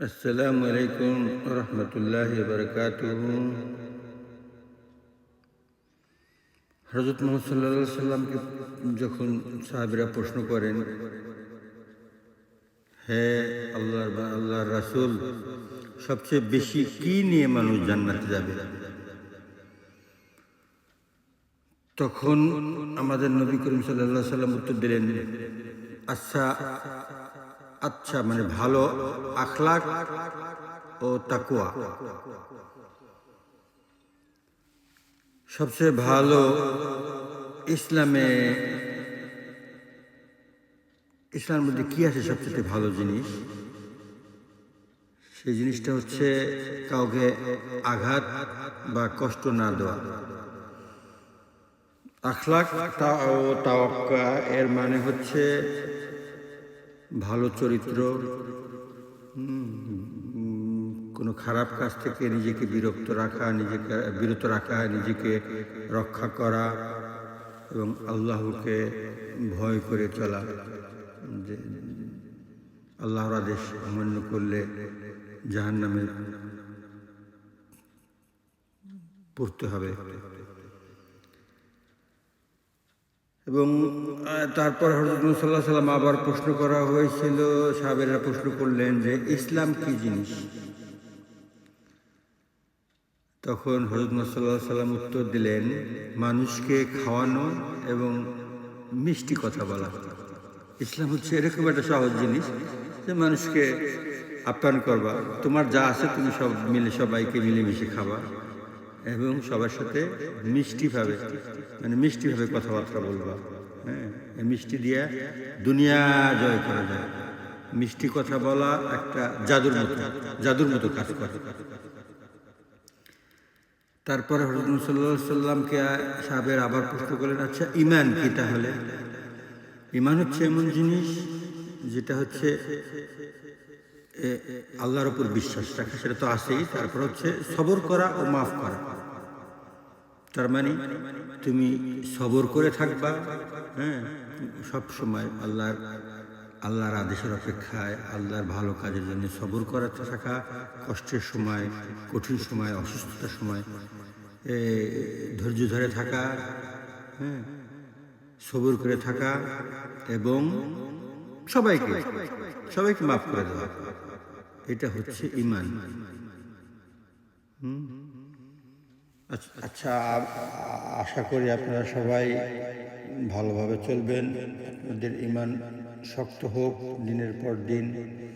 আসসালামু আলাইকুম রহমতুল্লাহি বারকাতুহু। হযরত মুহাম্মদ সাল্লাল্লাহু আলাইহি সাল্লামকে যখন সাহাবীরা প্রশ্ন করেন, হে আল্লাহর রাসূল, সবচেয়ে বেশি কি নিয়ে মানুষ জান্নাতে যাবে? তখন আমাদের নবী করিম সাল্লাল্লাহু আলাইহি সাল্লাম উত্তর দিলেন, আচ্ছা আচ্ছা মানে ভালো আখলাক ও তাকওয়া। সবচেয়ে ভালো ইসলামে ইসলামের মধ্যে কি আছে? সবচেয়ে ভালো জিনিস, সেই জিনিসটা হচ্ছে কাউকে আঘাত বা কষ্ট না দেওয়া। আখলাক ও তাওয়াক্কা এর মানে হচ্ছে ভালো চরিত্র, কোনো খারাপ কাজ থেকে নিজেকে বিরত রাখা, নিজেকে রক্ষা করা এবং আল্লাহকে ভয় করে চলা। যে আল্লাহর আদেশ অমান্য করলে জাহান্নামে পড়তে হবে। এবং তারপর হযরত মুহাম্মদ সাল্লাল্লাহু আলাইহি ওয়াসাল্লাম আবার প্রশ্ন করা হয়েছিল, সাহাবীরা প্রশ্ন করলেন যে ইসলাম কি জিনিস? তখন হযরত মুহাম্মদ সাল্লাল্লাহু আলাইহি ওয়াসাল্লাম উত্তর দিলেন, মানুষকে খাওয়ানো এবং মিষ্টি কথা বলা। ইসলাম হচ্ছে এরকম একটা সহজ জিনিস যে মানুষকে আপ্যায়ন করবা, তোমার যা আছে তুমি সবাইকে মিলেমিশে খাবা এবং সবার সাথে মিষ্টিভাবে কথাবার্তা বলবা। হ্যাঁ, মিষ্টি দিয়ে দুনিয়া জয় করা যায়। মিষ্টি কথা বলা একটা জাদুর মতো কাজ করে। তারপরে হযরত মুহাম্মদ সাল্লাল্লাহু আলাইহি সাল্লামকে সাহাবীরা আবার প্রশ্ন করলেন, আচ্ছা ঈমান কি তাহলে? ঈমান হচ্ছে এমন জিনিস যেটা হচ্ছে আল্লাহর উপর বিশ্বাস রাখা, সেটা তো আছেই। তারপর হচ্ছে সবর করা ও মাফ করা। তার মানে তুমি সবর করে থাকবা, হ্যাঁ, সব সময় আল্লাহর আদেশের অপেক্ষায়, আল্লাহর ভালো কাজের জন্য সবর করে থাকা, কষ্টের সময়, কঠিন সময়, অসুস্থতার সময় ধৈর্য ধরে থাকা, হ্যাঁ, সবর করে থাকা এবং সবাইকে মাফ করে দেওয়া। এটা হচ্ছে ঈমান। আচ্ছা, আশা করি আপনারা সবাই ভালোভাবে চলবেন, আপনাদের ঈমান শক্ত হোক দিনের পর দিন।